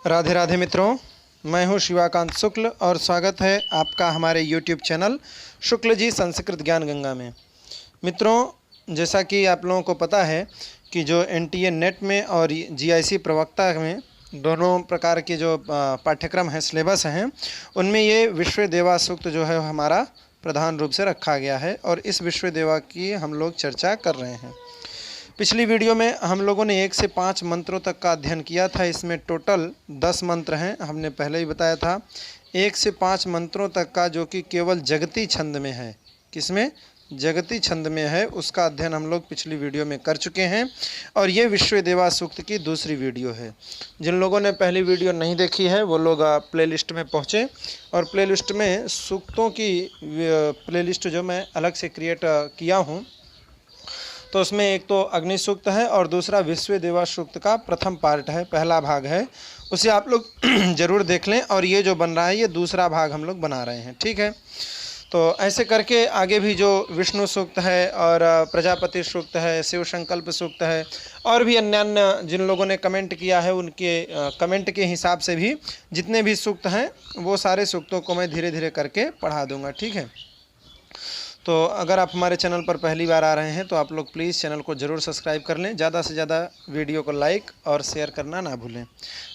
राधे राधे मित्रों, मैं हूं शिवाकांत शुक्ल और स्वागत है आपका हमारे YouTube चैनल शुक्ल जी संस्कृत ज्ञान गंगा में। मित्रों, जैसा कि आप लोगों को पता है कि जो NTA नेट में और GIC प्रवक्ता में दोनों प्रकार के जो पाठ्यक्रम हैं, सिलेबस हैं, उनमें ये विश्व देवा सूक्त जो है हमारा प्रधान रूप से रखा गया है और इस विश्व देवा की हम लोग चर्चा कर रहे हैं। पिछली वीडियो में हम लोगों ने 1 से 5 मंत्रों तक का अध्ययन किया था। इसमें टोटल 10 मंत्र हैं, हमने पहले ही बताया था। 1 से 5 मंत्रों तक का जो कि केवल जगती छंद में है, किसमें? जगती छंद में है, उसका अध्ययन हम लोग पिछली वीडियो में कर चुके हैं और ये विश्व देवा सूक्त की दूसरी वीडियो है। जिन लोगों ने पहली वीडियो नहीं देखी है वो लोग प्लेलिस्ट में पहुँचें और प्लेलिस्ट में सूक्तों की प्लेलिस्ट जो मैं अलग से क्रिएट किया हूँ, तो उसमें एक तो अग्नि सूक्त है और दूसरा विश्व देवा सूक्त का प्रथम पार्ट है, पहला भाग है, उसे आप लोग ज़रूर देख लें। और ये जो बन रहा है ये दूसरा भाग हम लोग बना रहे हैं, ठीक है। तो ऐसे करके आगे भी जो विष्णु सूक्त है और प्रजापति सूक्त है, शिव संकल्प सूक्त है और भी अन्य जिन लोगों ने कमेंट किया है उनके कमेंट के हिसाब से भी जितने भी सूक्त हैं वो सारे सूक्तों को मैं धीरे धीरे करके पढ़ा दूँगा, ठीक है। तो अगर आप हमारे चैनल पर पहली बार आ रहे हैं तो आप लोग प्लीज़ चैनल को ज़रूर सब्सक्राइब कर लें, ज़्यादा से ज़्यादा वीडियो को लाइक और शेयर करना ना भूलें।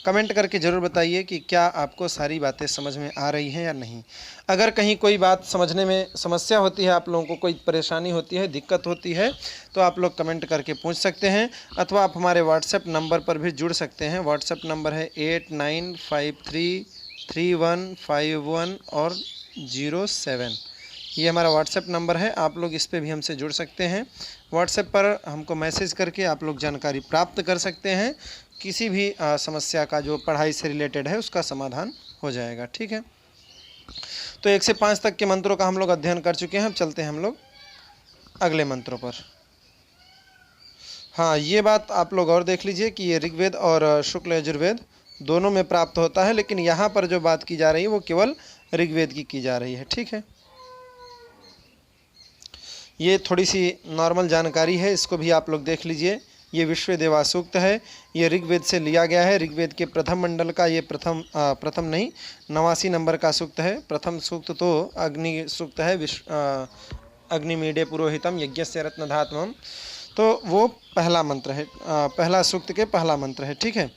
कमेंट करके ज़रूर बताइए कि क्या आपको सारी बातें समझ में आ रही हैं या नहीं। अगर कहीं कोई बात समझने में समस्या होती है, आप लोगों को कोई परेशानी होती है, दिक्कत होती है, तो आप लोग कमेंट करके पूछ सकते हैं अथवा आप हमारे व्हाट्सएप नंबर पर भी जुड़ सकते हैं। व्हाट्सएप नंबर है 89533151 और 07। ये हमारा व्हाट्सएप नंबर है, आप लोग इस पे भी हमसे जुड़ सकते हैं। व्हाट्सएप पर हमको मैसेज करके आप लोग जानकारी प्राप्त कर सकते हैं। किसी भी समस्या का जो पढ़ाई से रिलेटेड है उसका समाधान हो जाएगा, ठीक है। तो 1 से 5 तक के मंत्रों का हम लोग अध्ययन कर चुके हैं। अब चलते हैं हम लोग अगले मंत्रों पर। हाँ, ये बात आप लोग और देख लीजिए कि ये ऋग्वेद और शुक्ल यजुर्वेद दोनों में प्राप्त होता है, लेकिन यहाँ पर जो बात की जा रही है वो केवल ऋग्वेद की जा रही है, ठीक है। ये थोड़ी सी नॉर्मल जानकारी है, इसको भी आप लोग देख लीजिए। ये विश्व देवा सूक्त है, ये ऋग्वेद से लिया गया है। ऋग्वेद के प्रथम मंडल का ये 89 नंबर का सूक्त है। प्रथम सूक्त तो अग्नि सूक्त है, अग्निमीडे पुरोहितम यज्ञस्य रत्नधात्मम, तो वो पहला मंत्र है, पहला सूक्त के पहला मंत्र है, ठीक है।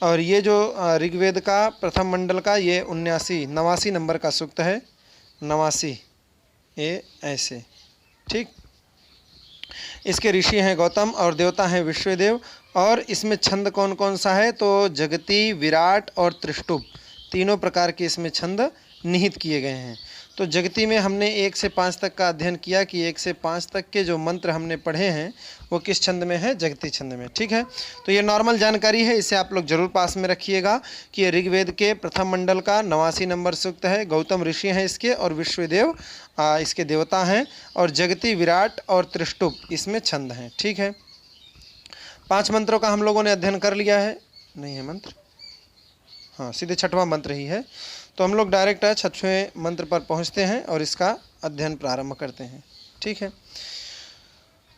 और ये जो ऋग्वेद का प्रथम मंडल का ये 89 नंबर का सूक्त है। 89 ये ऐसे, ठीक। इसके ऋषि हैं गौतम और देवता हैं विश्वदेव। और इसमें छंद कौन कौन सा है? तो जगती, विराट और त्रिष्टुप, तीनों प्रकार के इसमें छंद निहित किए गए हैं। तो जगती में हमने 1 से 5 तक का अध्ययन किया कि 1 से 5 तक के जो मंत्र हमने पढ़े हैं वो किस छंद में है? जगती छंद में, ठीक है। तो ये नॉर्मल जानकारी है, इसे आप लोग जरूर पास में रखिएगा कि ये ऋग्वेद के प्रथम मंडल का 89 नंबर सूक्त है। गौतम ऋषि हैं इसके और विश्वदेव इसके देवता हैं और जगती, विराट और त्रिष्टुप इसमें छंद हैं, ठीक है। 5 मंत्रों का हम लोगों ने अध्ययन कर लिया है। नहीं है मंत्र, हाँ सीधे 6वां मंत्र ही है। तो हम लोग डायरेक्ट 6वें मंत्र पर पहुंचते हैं और इसका अध्ययन प्रारंभ करते हैं, ठीक है।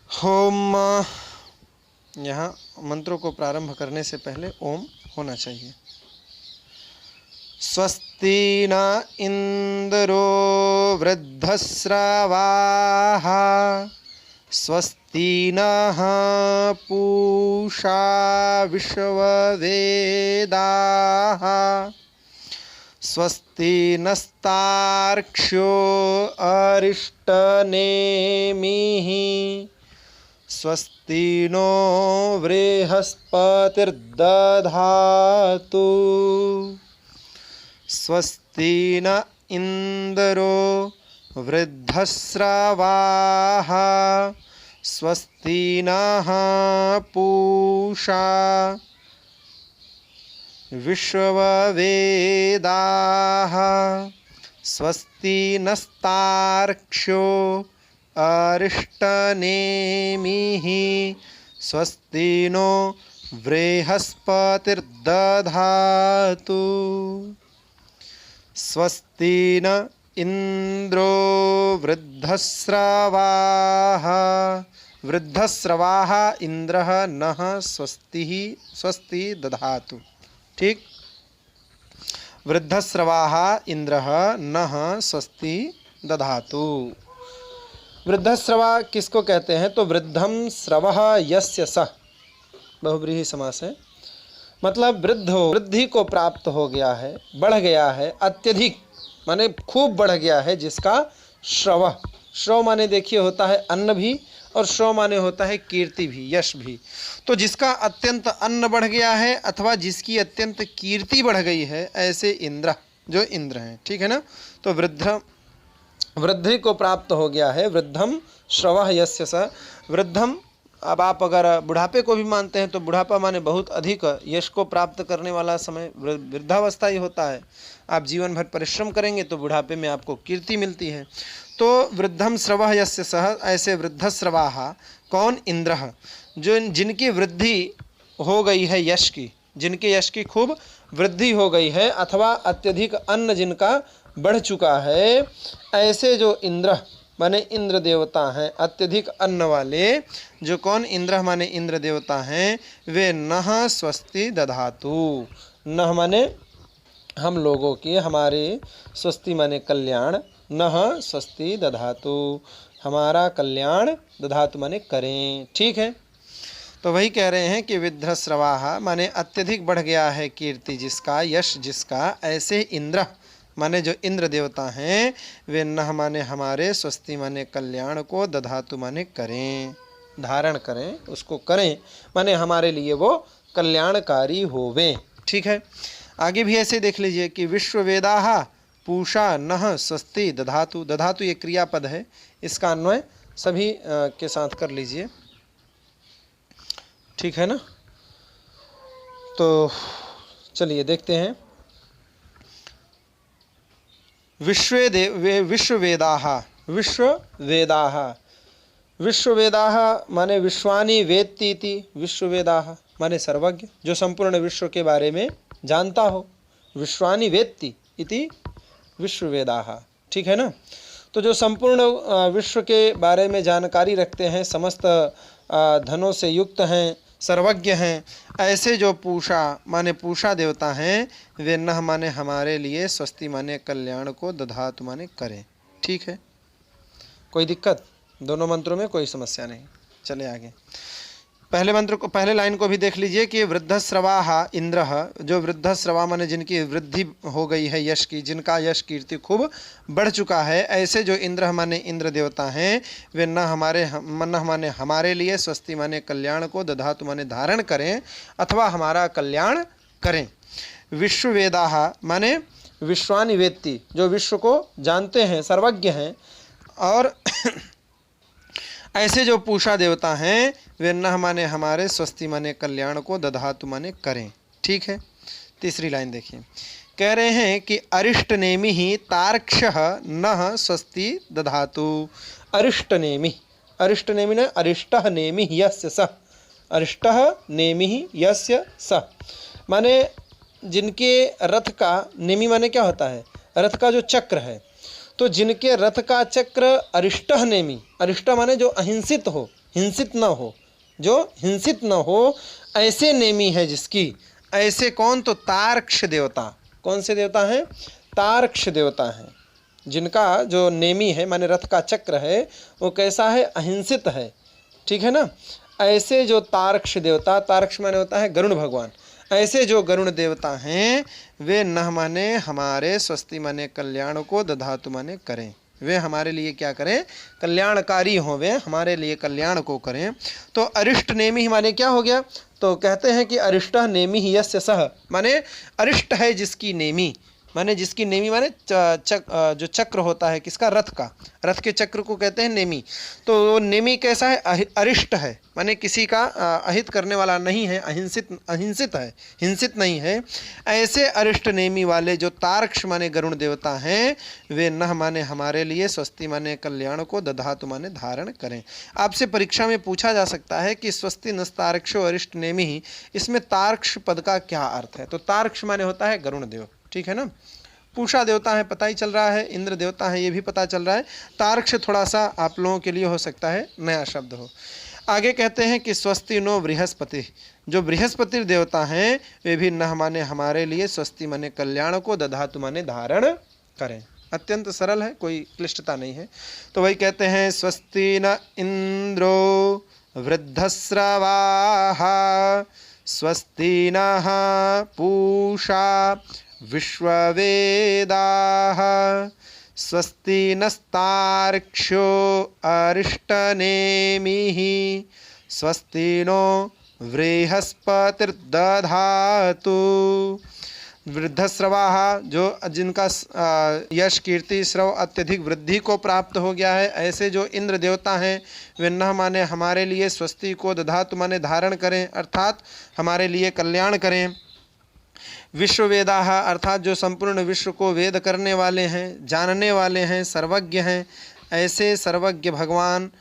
ओम, यहाँ मंत्रों को प्रारंभ करने से पहले ओम होना चाहिए। स्वस्ति न इंद्रो वृद्धस्रवाः स्वस्ति नः पूषा विश्ववेदाः स्वस्ति नस्तार्क्ष्यो अरिष्टनेमिः स्वस्ति नो बृहस्पतिर्दधातु स्वस्ति न इंद्रो वृद्धस्रवाः स्वस्ति नः पूषा विश्ववेदाः स्वस्ति नस्तार्क्ष्यो अरिष्टनेमिः स्वस्ति नो बृहस्पतिर्दधातु स्वस्ति न इंद्रो वृद्धस्रवाः वृद्धस्रवाः इंद्रः नः स्वस्ति दधातु, ठीक। वृद्धस्रवाः इंद्रः नः स्वस्ति दधातु। वृद्धस्रवा किसको कहते हैं? तो वृद्धम स्रवः यस्य सः, बहुव्रीहि समास है। मतलब वृद्धि को प्राप्त हो गया है, बढ़ गया है, अत्यधिक माने खूब बढ़ गया है, जिसका श्रव, श्रव माने देखिए होता है अन्न भी, और श्रव माने होता है कीर्ति भी, यश भी। तो जिसका अत्यंत अन्न बढ़ गया है अथवा जिसकी अत्यंत कीर्ति बढ़ गई है, ऐसे इंद्र, जो इंद्र हैं, ठीक है ना। तो वृद्धि को प्राप्त हो गया है। वृद्धम श्रवः यस्य स, वृद्धम, अब आप अगर बुढ़ापे को भी मानते हैं तो बुढ़ापा माने बहुत अधिक यश को प्राप्त करने वाला समय वृद्धावस्था ही होता है। आप जीवन भर परिश्रम करेंगे तो बुढ़ापे में आपको कीर्ति मिलती है। तो वृद्धम स्रवः यस्य सः, ऐसे वृद्धस्रवाः, कौन? इंद्रः, जो जिनकी वृद्धि हो गई है यश की, जिनके यश की खूब वृद्धि हो गई है अथवा अत्यधिक अन्न जिनका बढ़ चुका है, ऐसे जो इंद्र माने इंद्र देवता हैं, अत्यधिक अन्न वाले, जो कौन? इंद्र माने इंद्र देवता हैं, वे नः स्वस्ति दधातु। नः माने हम लोगों की, हमारे, स्वस्ति माने कल्याण, नः स्वस्ति दधातु, हमारा कल्याण, दधातु माने करें, ठीक है। तो वही कह रहे हैं कि विद्धस्रवाः माने अत्यधिक बढ़ गया है कीर्ति जिसका, यश जिसका, ऐसे इंद्र माने जो इंद्र देवता हैं, वे नः माने हमारे, स्वस्ति माने कल्याण को, दधातु माने करें, धारण करें, उसको करें माने हमारे लिए वो कल्याणकारी होवें, ठीक है। आगे भी ऐसे देख लीजिए कि विश्ववेदाः पूषा नः स्वस्ति दधातु। दधातु ये क्रियापद है, इसका अन्वय सभी के साथ कर लीजिए, ठीक है ना। तो चलिए देखते हैं। विश्ववेदाः, विश्ववेदाः, विश्ववेदाः माने विश्वानि वेत्ति इति, विश्ववेदाः माने सर्वज्ञ, जो संपूर्ण विश्व के बारे में जानता हो, विश्वानि वेत्ति इति विश्ववेदाः, ठीक है ना। तो जो संपूर्ण विश्व के बारे में जानकारी रखते हैं, समस्त धनों से युक्त हैं, सर्वज्ञ हैं, ऐसे जो पूषा माने पूषा देवता हैं, वे नः माने हमारे लिए, स्वस्ति माने कल्याण को, दधातु माने करें, ठीक है। कोई दिक्कत? दोनों मंत्रों में कोई समस्या नहीं। चले आगे। पहले मंत्र को, पहले लाइन को भी देख लीजिए कि वृद्धस्रवाः इंद्रः, जो वृद्धस्रवा माने जिनकी वृद्धि हो गई है यश की, जिनका यश कीर्ति खूब बढ़ चुका है, ऐसे जो इंद्र माने इंद्र देवता हैं, वे नः माने हमारे लिए, स्वस्ति माने कल्याण को, दधातु माने धारण करें अथवा हमारा कल्याण करें। विश्ववेदाः माने विश्वानि वेत्ति, जो विश्व को जानते हैं, सर्वज्ञ हैं, और ऐसे जो पूषा देवता हैं, वे नः माने हमारे, स्वस्ति माने कल्याण को, दधातु माने करें, ठीक है। तीसरी लाइन देखिए, कह रहे हैं कि अरिष्ट नेमि ही तार्क्ष्यः नः स्वस्ति दधातु। अरिष्ट नेमि, अरिष्ट नेमि ने अरिष्टः नेमि यस्य सः, अरिष्टः नेमि यस्य सः माने जिनके रथ का, नेमि माने क्या होता है? रथ का जो चक्र है, तो जिनके रथ का चक्र अरिष्टः नेमि, अरिष्ट माने जो अहिंसित हो, हिंसित न हो, जो हिंसित न हो, ऐसे नेमि है जिसकी, ऐसे कौन? तो तार्क्ष देवता। कौन से देवता हैं? तार्क्ष देवता हैं, जिनका जो नेमि है माने रथ का चक्र है, वो कैसा है? अहिंसित है, ठीक है ना। ऐसे जो तार्क्ष देवता, तार्क्ष माने होता है गरुड़ भगवान, ऐसे जो गरुड़ देवता हैं, वे नः माने हमारे, स्वस्ति माने कल्याण को, दधातु माने करें, वे हमारे लिए क्या करें? कल्याणकारी हों, वे हमारे लिए कल्याण को करें। तो अरिष्ट नेमि माने क्या हो गया? तो कहते हैं कि अरिष्टः नेमि यस्य सः, माने अरिष्ट है जिसकी नेमि, माने जिसकी नेमि माने जो चक्र होता है किसका? रथ का, रथ के चक्र को कहते हैं नेमि। तो नेमि कैसा है? अरिष्ट है, माने किसी का अहित करने वाला नहीं है, अहिंसित है, हिंसित नहीं है। ऐसे अरिष्ट नेमि वाले जो तार्क्ष माने गरुड़ देवता हैं, वे नः माने हमारे लिए, स्वस्ति माने कल्याण को, दधातु माने धारण करें। आपसे परीक्षा में पूछा जा सकता है कि स्वस्ति नस्तार्क्षो अरिष्ट नेमि, इसमें तार्क्ष पद का क्या अर्थ है? तो तार्क्ष माने होता है गरुड़ देव, ठीक है ना। पूषा देवता है पता ही चल रहा है, इंद्र देवता है ये भी पता चल रहा है। तार्क्ष थोड़ा सा आप लोगों के लिए हो सकता है नया शब्द हो। आगे कहते हैं कि स्वस्ति नो बृहस्पति, जो बृहस्पति देवता हैं वे भी नह माने हमारे लिए, स्वस्ति माने कल्याण को, दधातु माने धारण करें। अत्यंत सरल है, कोई क्लिष्टता नहीं है। तो वही कहते हैं स्वस्ति न इंद्रो वृद्धस्रवाः स्वस्ति नः पूषा विश्ववेदाः स्वस्ति नस्तार्क्ष्यो अरिष्टनेमिः स्वस्ति नो बृहस्पतिर्दधातु। वृद्धस्रवाः, जो जिनका यश कीर्ति श्रव अत्यधिक वृद्धि को प्राप्त हो गया है, ऐसे जो इंद्र देवता हैं वे नह माने हमारे लिए, स्वस्ति को, दधातु माने धारण करें अर्थात हमारे लिए कल्याण करें। विश्ववेदाः अर्थात जो संपूर्ण विश्व को वेद करने वाले हैं, जानने वाले हैं, सर्वज्ञ हैं, ऐसे सर्वज्ञ भगवान,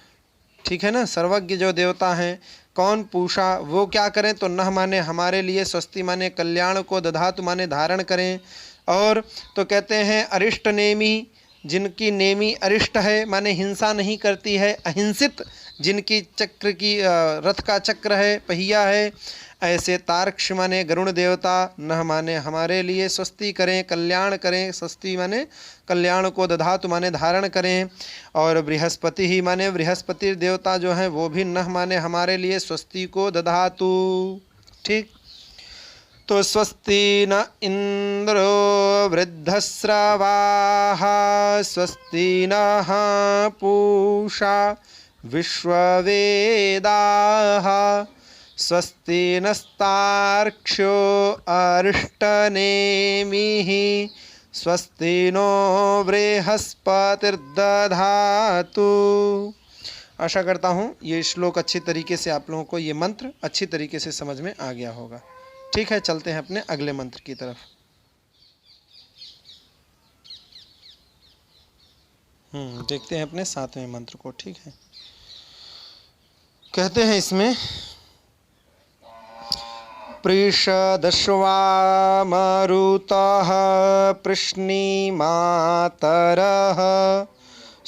ठीक है ना, सर्वज्ञ जो देवता हैं। कौन? पूषा, वो क्या करें? तो नह माने हमारे लिए, स्वस्ति माने कल्याण को, दधातु माने धारण करें। और तो कहते हैं अरिष्ट नेमी, जिनकी नेमी अरिष्ट है माने हिंसा नहीं करती है, अहिंसित, जिनकी चक्र की रथ का चक्र है, पहिया है, ऐसे तार्क्ष माने गरुण देवता नह माने हमारे लिए, स्वस्ति करें, कल्याण करें, स्वस्ति माने कल्याण को, दधातु माने धारण करें। और बृहस्पति ही माने बृहस्पति देवता जो हैं वो भी नह माने हमारे लिए, स्वस्ति को, दधातु। ठीक, तो स्वस्ति न इंद्रो वृद्धस्रवाः स्वस्ति नः पूषा विश्ववेदाः स्वस्ति नस्तार्क्ष्यो अरिष्टनेमिः स्वस्ति नो बृहस्पतिर्दधातु। आशा करता हूँ ये श्लोक अच्छी तरीके से आप लोगों को, ये मंत्र अच्छी तरीके से समझ में आ गया होगा। ठीक है, चलते हैं अपने अगले मंत्र की तरफ। देखते हैं अपने 7वें मंत्र को। ठीक है, कहते हैं इसमें पृषदश्वामरुतः पृश्निमातरः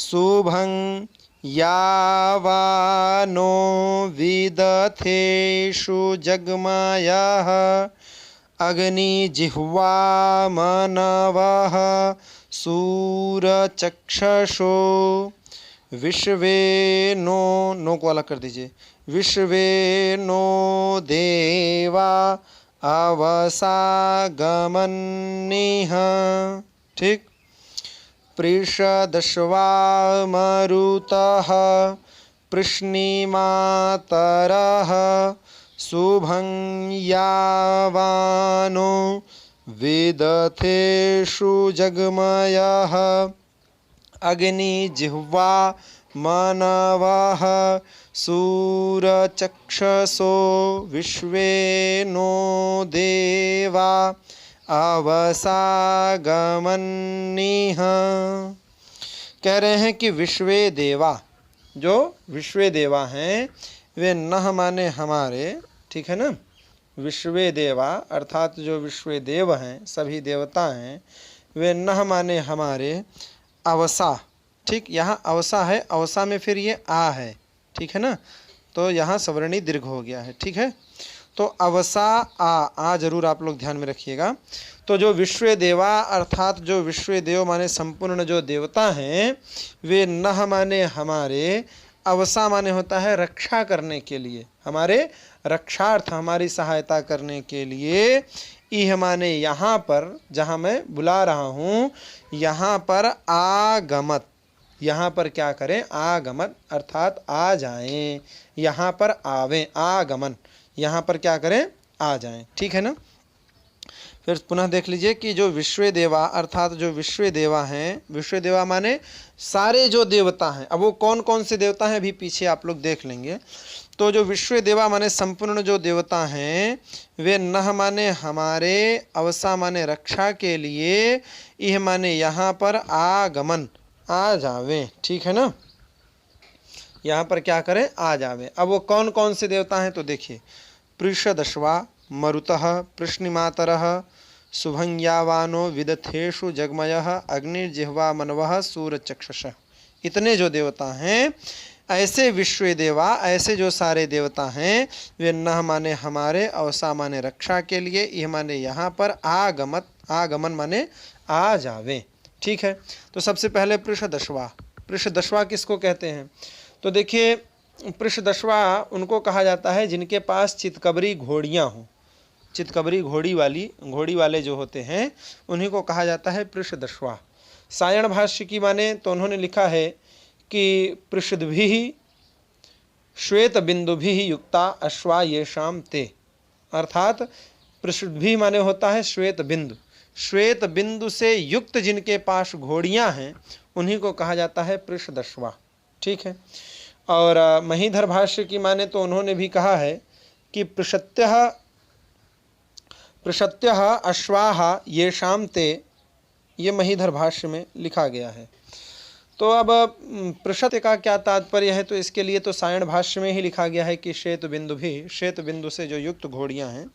शुभं यावानो विदथेषु जग्मयः अग्निजिह्वामनवः सूरचक्षसो विश्वे नो को अलग कर दीजिए, विश्वे नो देवा अवसागमन्निह। ठीक, पृषदश्वामरुतः पृश्निमातरः शुभं यावानो विदथेषु जग्मयः अग्निजिह्वा मनवः सूरचक्षसो विश्वे नो देवा अवसागमन्निह। कह रहे हैं कि विश्वे देवा, जो विश्वे देवा हैं वे नह माने हमारे, ठीक है ना, विश्वे देवा अर्थात जो विश्वे देव हैं, सभी देवता हैं, वे नह माने हमारे, अवसा, ठीक, यहाँ अवसा है, अवसा में फिर ये आ है, ठीक है ना, तो यहाँ सवर्णी दीर्घ हो गया है। ठीक है, तो अवसा आ जरूर आप लोग ध्यान में रखिएगा। तो जो विश्व देवा अर्थात जो विश्व देव माने संपूर्ण जो देवता हैं वे नह माने हमारे, अवसा माने होता है रक्षा करने के लिए, हमारे रक्षार्थ, हमारी सहायता करने के लिए। इह माने यहाँ पर, जहाँ मैं बुला रहा हूँ, यहाँ पर आगमत, यहाँ पर क्या करें, आगमन अर्थात आ जाएं, यहाँ पर आवें, आगमन, यहाँ पर क्या करें, आ जाएं। ठीक है ना। फिर पुनः देख लीजिए कि जो विश्व देवा अर्थात जो विश्व देवा हैं, विश्व देवा माने सारे जो देवता हैं, अब वो कौन कौन से देवता हैं अभी पीछे आप लोग देख लेंगे। तो जो विश्व देवा माने संपूर्ण जो देवता हैं वे नह माने हमारे, अवसा माने रक्षा के लिए, इह माने यहाँ पर आगमन, आ जावे। ठीक है ना, यहाँ पर क्या करें, आ जावे। अब वो कौन कौन से देवता हैं तो देखिए, पृषदश्वा मरुतः पृश्निमातरः शुभं यावानो विदथेषु जगमयः अग्निर्जिह्वा मनवः सूरचक्षसः। इतने जो देवता हैं ऐसे विश्व देवा, ऐसे जो सारे देवता हैं, वे नः माने हमारे, अवसा माने रक्षा के लिए, यह माने यहाँ पर आगमत, आगमन माने आ जावे। ठीक है, तो सबसे पहले पृषदश्वा। पृषदश्वा किसको कहते हैं? तो देखिए, पृषदश्वा उनको कहा जाता है जिनके पास चितकबरी घोड़ियाँ हों। चितकबरी घोड़ी वाले जो होते हैं उन्हीं को कहा जाता है पृषदश्वा। सायण भाष्य की माने तो उन्होंने लिखा है कि पृषद्भिः श्वेत बिंदुभिः युक्ता अश्वा येषाम ते, अर्थात पृषद्भिः माने होता है श्वेत बिंदु, श्वेत बिंदु से युक्त जिनके पास घोड़ियाँ हैं उन्हीं को कहा जाता है पृषदश्वा। ठीक है, और महीधर भाष्य की माने तो उन्होंने भी कहा है कि पृषत्यः अश्वाः येषाम ते, ये महीधर भाष्य में लिखा गया है। तो अब पृषत्य का क्या तात्पर्य है, तो इसके लिए तो सायण भाष्य में ही लिखा गया है कि श्वेत बिंदु भी, श्वेत बिंदु से जो युक्त घोड़ियाँ हैं।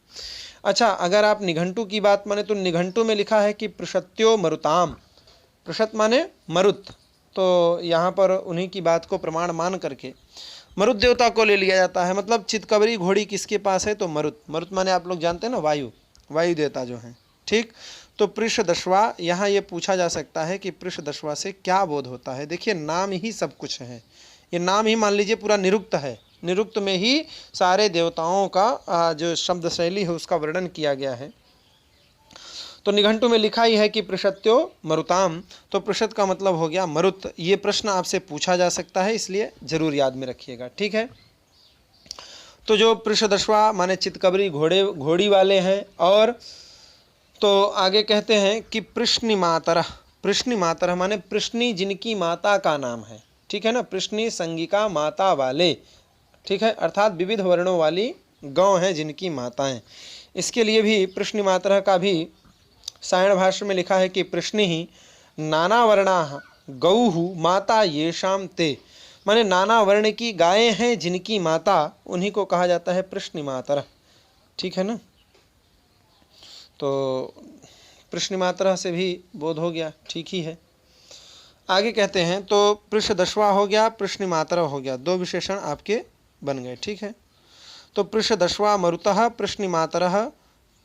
अच्छा, अगर आप निघंटु की बात माने तो निघंटु में लिखा है कि पृषत्यो मरुताम, पृषत माने मरुत, तो यहाँ पर उन्हीं की बात को प्रमाण मान करके मरुत देवता को ले लिया जाता है। मतलब चितकबरी घोड़ी किसके पास है, तो मरुत। मरुत माने आप लोग जानते हैं ना, वायु देवता जो हैं। ठीक, तो पृषदश्वा, यहाँ ये पूछा जा सकता है कि पृषदश्वा से क्या बोध होता है। देखिए, नाम ही सब कुछ है, ये नाम ही मान लीजिए पूरा निरुक्त है, निरुक्त में ही सारे देवताओं का जो शब्द शैली है उसका वर्णन किया गया है। तो निघंटु में लिखा ही है कि पृषत्यो मरुताम, तो पृषत का मतलब हो गया मरुत। ये प्रश्न आपसे पूछा जा सकता है, इसलिए जरूर याद में रखिएगा। ठीक है, तो जो पृषदश्वा माने चितकबरी घोड़ी वाले हैं। और तो आगे कहते हैं कि पृश्नि मातरः, पृश्नि मातरः माने पृश्नि जिनकी माता का नाम है। ठीक है ना, पृश्नि संगिका माता वाले। ठीक है, अर्थात विविध वर्णों वाली गौ हैं जिनकी माताएं। इसके लिए भी पृश्नि मातरः का भी सायण भाष्य में लिखा है कि पृश्नि नाना वर्णाः गौः माता येषाम ते, माने नाना वर्ण की गायें हैं जिनकी माता, उन्हीं को कहा जाता है पृश्नि मातरः। ठीक है ना, तो पृश्नि मातरः से भी बोध हो गया, ठीक ही है। आगे कहते हैं तो पृषदश्वा हो गया, पृश्नि मातरः हो गया, दो विशेषण आपके बन गए। ठीक है, तो पृषदश्वा मरुतः, पृश्नि मातरः।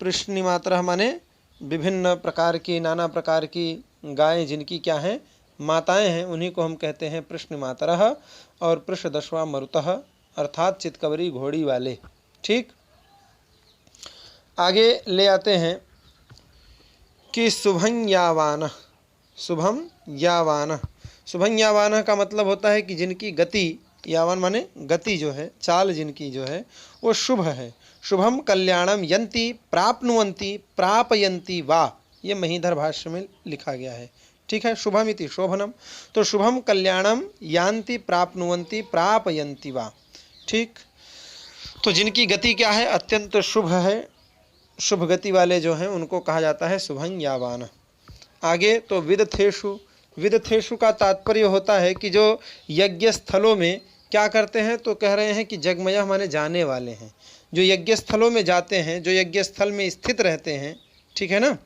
पृश्नि मातरः माने विभिन्न प्रकार की, नाना प्रकार की गायें जिनकी क्या हैं, माताएं हैं, उन्हीं को हम कहते हैं पृश्नि मातरः। और पृषदश्वा मरुतः अर्थात चितकबरी घोड़ी वाले। ठीक, आगे ले आते हैं कि शुभं यावानः, शुभम यावानः। शुभं यावानः का मतलब होता है कि जिनकी गति, यावान माने गति जो है, चाल जिनकी जो है वो शुभ है। शुभम कल्याणम यन्ति प्राप्नुवन्ति प्रापयन्ति वा, ये महीधर भाष्य में लिखा गया है। ठीक है, शुभम इति शोभनम, तो शुभम कल्याणम यान्ति प्राप्नुवन्ति प्रापयन्ति वा। ठीक, तो जिनकी गति क्या है, अत्यंत शुभ है, शुभ गति वाले जो हैं उनको कहा जाता है शुभं यावान। आगे तो विदथेषु, विदथेषु का तात्पर्य होता है कि जो यज्ञ स्थलों में क्या करते हैं, तो कह रहे हैं कि जगमयः माने जाने वाले हैं, जो यज्ञ स्थलों में जाते हैं, जो यज्ञ स्थल में स्थित रहते हैं। ठीक है ना,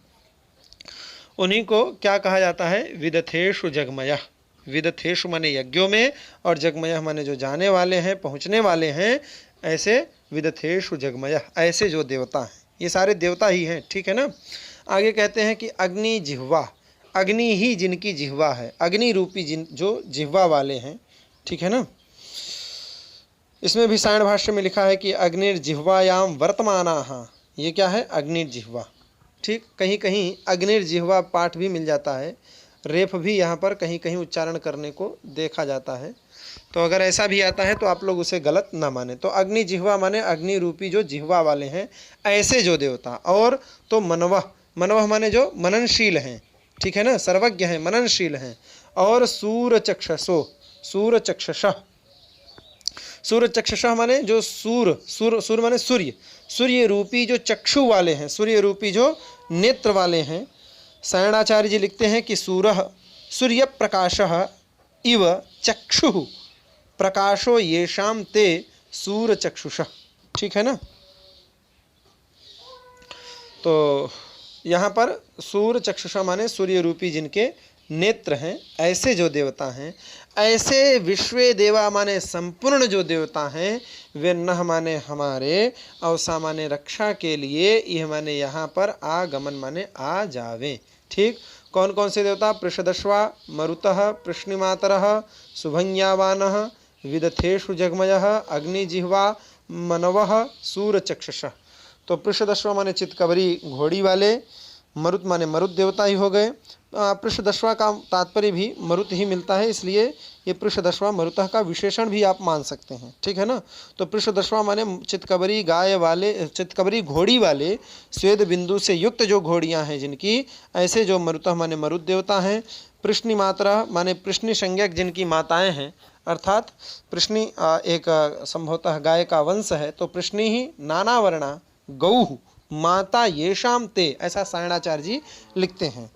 उन्हीं को क्या कहा जाता है, विदथेषु जगमयः। विदथेषु माने यज्ञों में, और जगमयः माने जो जाने वाले हैं, पहुँचने वाले हैं, ऐसे विदथेषु जगमयः, ऐसे जो देवता हैं, ये सारे देवता ही हैं। ठीक है ना, आगे कहते हैं कि अग्नि जिह्वा, अग्नि ही जिनकी जिह्वा है, अग्नि रूपी जो जिह्वा वाले हैं। ठीक है ना, इसमें भी सायण भाष्य में लिखा है कि अग्निर्जिह्वायाम वर्तमानाः, ये क्या है, अग्निर्जिह्वा। ठीक, कहीं कहीं अग्निर्जिह्वा पाठ भी मिल जाता है, रेफ भी यहाँ पर कहीं कहीं उच्चारण करने को देखा जाता है। तो अगर ऐसा भी आता है तो आप लोग उसे गलत ना माने। तो अग्नि जिह्वा माने अग्नि रूपी जो जिह्वा वाले हैं, ऐसे जो देवता। और तो मनवः, मनवः माने जो मननशील हैं। ठीक है ना, सर्वज्ञ हैं, मननशील हैं। और सूरचक्षसो, सूरचक्षसः, सूरचक्षसः माने जो सूर माने सूर्य, सूर्य रूपी जो चक्षु वाले हैं, सूर्य रूपी जो नेत्र वाले हैं। सायणाचार्य जी लिखते हैं कि सूरः सूर्य प्रकाशः इव चक्षुः प्रकाशो येषाम ते सूरचक्षुषः। ठीक है ना, तो यहाँ पर सूरचक्षुषः माने सूर्य रूपी जिनके नेत्र हैं, ऐसे जो देवता हैं, ऐसे विश्वे देवा माने संपूर्ण जो देवता हैं, वे नह माने हमारे अवसा माने रक्षा के लिए, यह माने यहाँ पर आगमन माने आ जावे। ठीक, कौन कौन से देवता? पृषदश्वा, मरुतः, पृश्निमातरः, सुभंज्ञावानः, विदथेषु जगमयः, अग्निजिह्वा, मनवः, सूरचक्षुषः। तो पृषदश्वा माने चितकबरी घोड़ी वाले, मरुत माने मरुत देवता ही हो गए। पृषदश्वा का तात्पर्य भी मरुत ही मिलता है, इसलिए ये पृषदश्वा मरुतः का विशेषण भी आप मान सकते हैं। ठीक है ना। तो पृषदश्वा माने चितकबरी गाय वाले, चितकबरी घोड़ी वाले, स्वेद बिंदु से युक्त जो घोड़ियां हैं जिनकी, ऐसे जो मरुतः माने मरुत देवता हैं। पृश्नि मात्रा माने पृश्नि संज्ञक जिनकी माताएं हैं, अर्थात पृश्नि एक संभवतः गाय का वंश है, तो पृश्नि ही नाना वर्णा गौ माता येषाम ते, ऐसा सायणाचार्य जी लिखते हैं।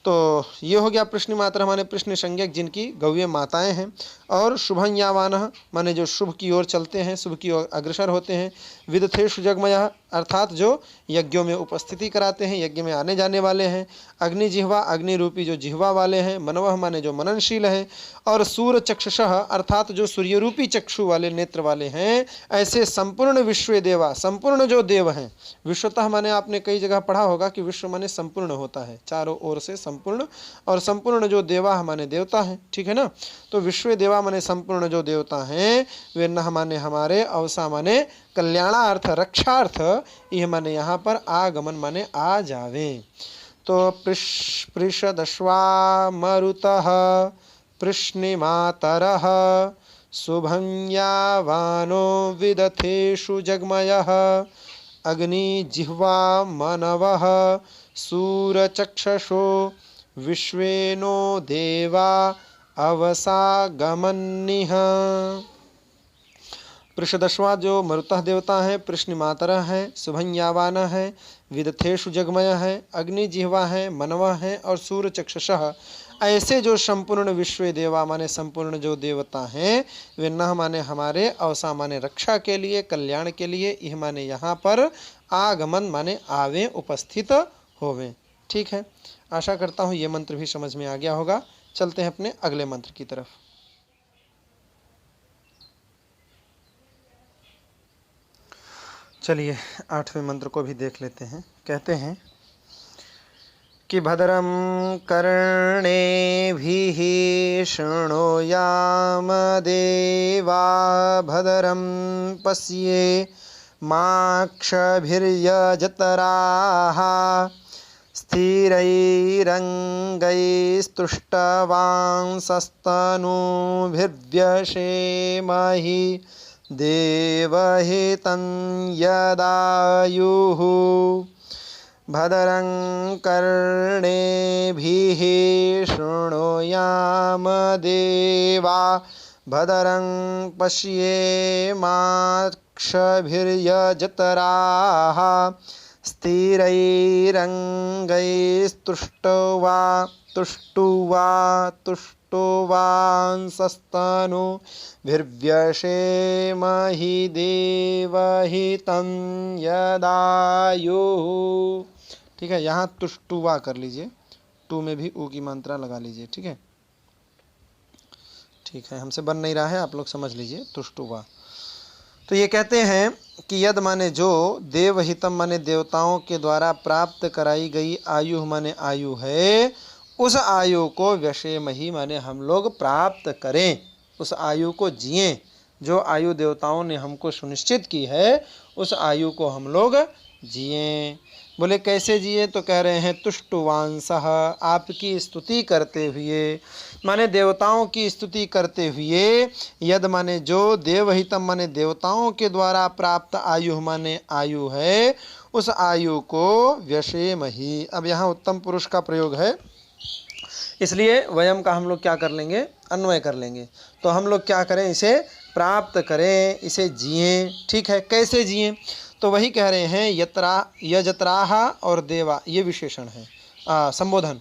तो ये हो गया पृश्नि मात्रा माने पृश्नि संज्ञक जिनकी गौएं माताएं हैं। और शुभंज्ञावानः माने जो शुभ की ओर चलते हैं, शुभ की ओर अग्रसर होते हैं। विदथेषु जगमयः अर्थात जो यज्ञों में उपस्थिति कराते हैं, यज्ञ में आने जाने वाले हैं। अग्निजिह्वा अग्नि रूपी जो जिह्वा वाले हैं। मनवः माने जो मननशील हैं। और सूर्यचक्षुषः अर्थात जो सूर्य रूपी चक्षु वाले, नेत्र वाले हैं। ऐसे संपूर्ण विश्व देवा, संपूर्ण जो देव हैं, विश्वतः माने आपने कई जगह पढ़ा होगा कि विश्व माने संपूर्ण होता है, चारों ओर से संपूर्ण, और संपूर्ण जो देवा माने देवता हैं। ठीक है ना। तो विश्व देवा माने संपूर्ण जो देवता हैं, वे नह माने हमारे, अवसा माने कल्याणार्थ, रक्षार्थ, यह माने यहाँ पर आगमन माने आ जावे। तो पृषदश्वा मरुतः, पृश्निमातरः, शुभंज्ञावानो, विदथेषु जगमयः, अग्निजिह्वा मनवः, सूरचक्षुषो, विश्वेनो देवा अवसागमन्निः। पृषदश्वा जो मरुतः देवता है, पृश्निमातरः है, शुभंज्ञावान है, विदथेषु जगमय है, अग्निजिह्वा है, मनवः है, और सूर्यचक्षुषः। ऐसे जो संपूर्ण विश्व देवा माने संपूर्ण जो देवता हैं, वे नह माने हमारे, अवसा माने रक्षा के लिए, कल्याण के लिए, यह माने यहाँ पर आगमन माने आवे, उपस्थित होवे। ठीक है, आशा करता हूँ ये मंत्र भी समझ में आ गया होगा। चलते हैं अपने अगले मंत्र की तरफ। चलिए 8वें मंत्र को भी देख लेते हैं। कहते हैं कि भद्रं कर्णेभिः शृणुयाम देवा, भद्रं पश्ये माक्षभिर्यजत्राः, स्थिरैरङ्गैस्तुष्टवांसस्तनूभिर्व्यसेमहि देवहितं यदायुः। भद्रं कर्णेभिः शृणुयाम देवा, भद्रं पश्येमाक्षभिर्यजत्राः, तुष्टुवांसस्तनूभिर्व्यसेमहि देवहितं यदायुः। ठीक है, यहाँ तुष्टुवा कर लीजिए, टू में भी ऊ की मात्रा लगा लीजिए। ठीक है, ठीक है, हमसे बन नहीं रहा है, आप लोग समझ लीजिए, तुष्टुवा। तो ये कहते हैं कि यद माने जो, देवहितम माने देवताओं के द्वारा प्राप्त कराई गई आयु माने आयु है, उस आयु को व्यसेमहि माने हम लोग प्राप्त करें, उस आयु को जिएं। जो आयु देवताओं ने हमको सुनिश्चित की है, उस आयु को हम लोग जिएं। बोले कैसे जिए? तो कह रहे हैं तुष्टुवांसः, आपकी स्तुति करते हुए, माने देवताओं की स्तुति करते हुए। यद माने जो, देवहितम माने देवताओं के द्वारा प्राप्त आयु माने आयु है, उस आयु को व्यसेमहि। अब यहाँ उत्तम पुरुष का प्रयोग है, इसलिए वयम का हम लोग क्या कर लेंगे? अन्वय कर लेंगे। तो हम लोग क्या करें? इसे प्राप्त करें, इसे जिएं। ठीक है, कैसे जिएं? तो वही कह रहे हैं यजत्राः और देवा, ये विशेषण है, संबोधन।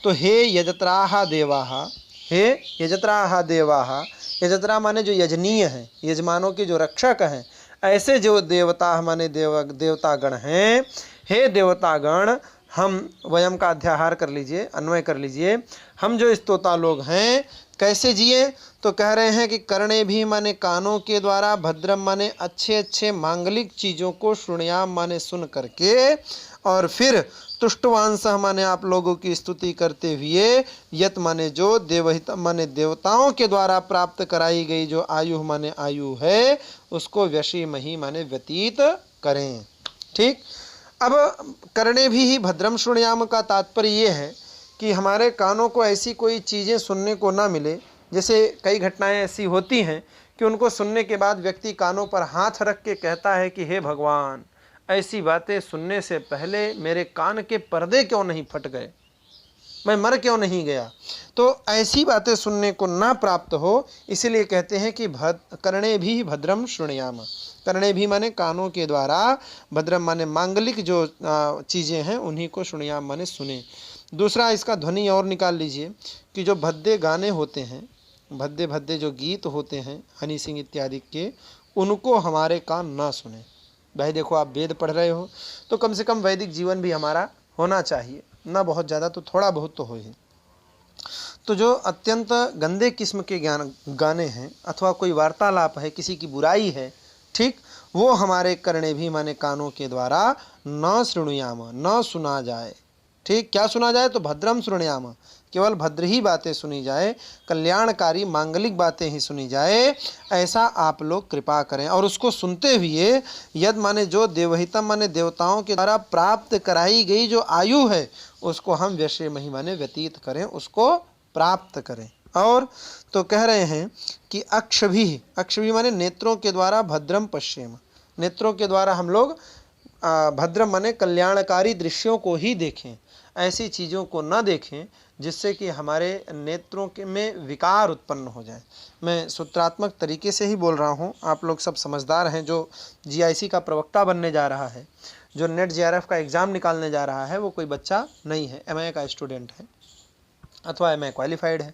तो हे यजत्राः देवाः, हे यजत्राः देवाः, यजत्रा माने जो यजनीय हैं, यजमानों के जो रक्षक हैं, ऐसे जो देवता माने देवतागण हैं, हे देवतागण, हम वयम का अध्याहार कर लीजिए, अन्वय कर लीजिए। हम जो स्तोता लोग हैं कैसे जिए, तो कह रहे हैं कि कर्णे भी माने कानों के द्वारा, भद्रम माने अच्छे अच्छे मांगलिक चीज़ों को, श्रुणयाम माने सुन करके, और फिर तुष्टवांसः माने आप लोगों की स्तुति करते हुए, यत माने जो, देवहित माने देवताओं के द्वारा प्राप्त कराई गई जो आयु माने आयु है, उसको व्यशीमहि माने व्यतीत करें। ठीक। अब करने भी ही भद्रम श्रुणयाम का तात्पर्य ये है कि हमारे कानों को ऐसी कोई चीज़ें सुनने को ना मिले। जैसे कई घटनाएं ऐसी होती हैं कि उनको सुनने के बाद व्यक्ति कानों पर हाथ रख के कहता है कि हे भगवान, ऐसी बातें सुनने से पहले मेरे कान के पर्दे क्यों नहीं फट गए, मैं मर क्यों नहीं गया। तो ऐसी बातें सुनने को ना प्राप्त हो, इसीलिए कहते हैं कि कर्णे भी भद्रम श्रुणयाम। कर्णे भी माने कानों के द्वारा, भद्रम माने मांगलिक जो चीज़ें हैं उन्हीं को श्रुणयाम माने सुने। दूसरा इसका ध्वनि और निकाल लीजिए कि जो भद्दे गाने होते हैं, भद्दे भद्दे जो गीत होते हैं हनी सिंह इत्यादि के, उनको हमारे कान ना सुने। भाई देखो, आप वेद पढ़ रहे हो तो कम से कम वैदिक जीवन भी हमारा होना चाहिए, ना बहुत ज़्यादा तो थोड़ा बहुत तो हो ही। तो जो अत्यंत गंदे किस्म के गाने हैं अथवा कोई वार्तालाप है, किसी की बुराई है, ठीक, वो हमारे कर्णे भी माने कानों के द्वारा न श्रुणुयाम, न सुना जाए। ठीक, क्या सुना जाए, तो भद्रम श्रुणुयाम, केवल भद्र ही बातें सुनी जाए, कल्याणकारी मांगलिक बातें ही सुनी जाए, ऐसा आप लोग कृपा करें। और उसको सुनते हुए यद माने जो, देवहितम माने देवताओं के द्वारा प्राप्त कराई गई जो आयु है, उसको हम व्यशीमहि माने व्यतीत करें, उसको प्राप्त करें। और तो कह रहे हैं कि अक्षभी माने नेत्रों के द्वारा, भद्रम पश्येम, नेत्रों के द्वारा हम लोग भद्रम माने कल्याणकारी दृश्यों को ही देखें, ऐसी चीज़ों को न देखें जिससे कि हमारे नेत्रों के में विकार उत्पन्न हो जाए। मैं सूत्रात्मक तरीके से ही बोल रहा हूँ, आप लोग सब समझदार हैं। जो जीआईसी का प्रवक्ता बनने जा रहा है, जो नेट जेआरएफ का एग्ज़ाम निकालने जा रहा है, वो कोई बच्चा नहीं है, एमए का स्टूडेंट है अथवा एमए क्वालिफाइड है।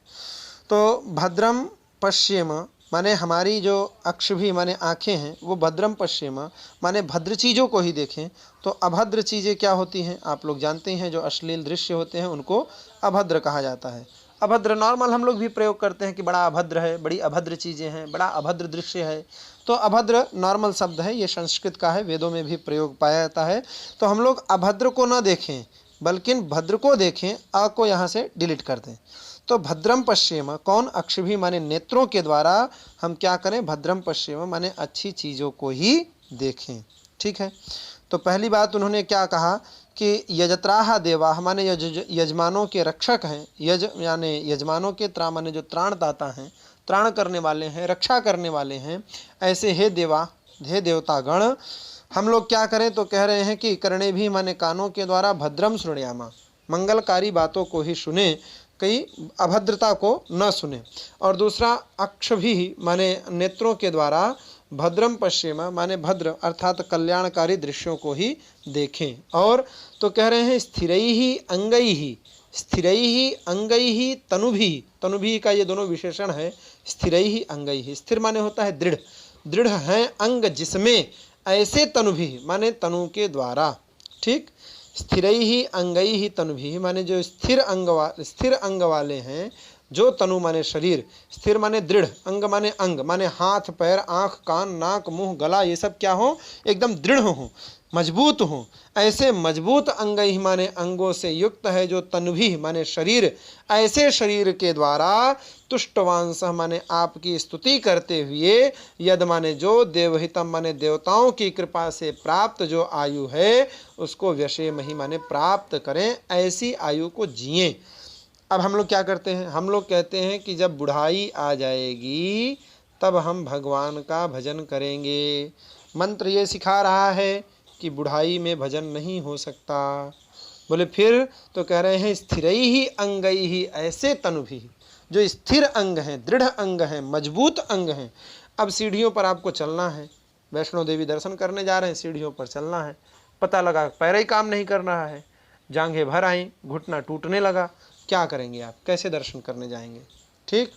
तो भद्रम पश्येम माने हमारी जो अक्षभी माने आँखें हैं, वो भद्रम पश्येम माने भद्र चीज़ों को ही देखें। तो अभद्र चीज़ें क्या होती हैं, आप लोग जानते हैं, जो अश्लील दृश्य होते हैं उनको अभद्र कहा जाता है। अभद्र नॉर्मल हम लोग भी प्रयोग करते हैं कि बड़ा अभद्र है, बड़ी अभद्र चीज़ें हैं, बड़ा अभद्र दृश्य है। तो अभद्र नॉर्मल शब्द है, ये संस्कृत का है, वेदों में भी प्रयोग पाया जाता है। तो हम लोग अभद्र को न देखें बल्कि भद्र को देखें, अ को यहाँ से डिलीट कर दें। तो भद्रम पश्येम, कौन, अक्षभी माने नेत्रों के द्वारा हम क्या करें, भद्रम पश्येम माने अच्छी चीज़ों को ही देखें। ठीक है। तो पहली बात उन्होंने क्या कहा कि यजत्राह देवा माने यजमानों के रक्षक हैं, यानी यजमानों के त्रा माने जो त्राणदाता हैं, त्राण करने वाले हैं, रक्षा करने वाले हैं, ऐसे हे देवा, हे देवतागण, हम लोग क्या करें, तो कह रहे हैं कि कर्णे भी माने कानों के द्वारा, भद्रम श्रुणयामा, मंगलकारी बातों को ही सुने, कई अभद्रता को न सुने। और दूसरा अक्ष भी माने नेत्रों के द्वारा, भद्रम पश्येम माने भद्र अर्थात कल्याणकारी दृश्यों को ही देखें। और तो कह रहे हैं स्थिरैहि अंगैहि, स्थिरैहि अंगैहि तनुभिः, तनुभिः का ये दोनों विशेषण है। स्थिरैहि अंगैहि, स्थिर माने होता है दृढ़, दृढ़ है अंग जिसमें, ऐसे तनुभिः माने तनु के द्वारा। ठीक, स्थिरैहि अंगैहि तनुभिः माने जो स्थिर अंग वाले हैं, जो तनु माने शरीर, स्थिर माने दृढ़, अंग माने हाथ पैर आँख कान नाक मुंह गला, ये सब क्या हो, एकदम दृढ़ हो, मजबूत हो। ऐसे मजबूत अंग ही माने अंगों से युक्त है जो तनुभिः माने शरीर, ऐसे शरीर के द्वारा तुष्टवांस माने आपकी स्तुति करते हुए, यद माने जो, देवहितम माने देवताओं की कृपा से प्राप्त जो आयु है, उसको व्यशेमहि माने प्राप्त करें, ऐसी आयु को जिएं। अब हम लोग क्या करते हैं, हम लोग कहते हैं कि जब बुढ़ाई आ जाएगी तब हम भगवान का भजन करेंगे। मंत्र ये सिखा रहा है कि बुढ़ाई में भजन नहीं हो सकता। बोले फिर, तो कह रहे हैं स्थिरैहि अंगैहि, ऐसे तनुभिः, जो स्थिर अंग हैं, दृढ़ अंग हैं, मजबूत अंग हैं। अब सीढ़ियों पर आपको चलना है, वैष्णो देवी दर्शन करने जा रहे हैं, सीढ़ियों पर चलना है, पता लगा पैर ही काम नहीं कर रहा है, जांघें भर आई, घुटना टूटने लगा, क्या करेंगे आप, कैसे दर्शन करने जाएंगे। ठीक,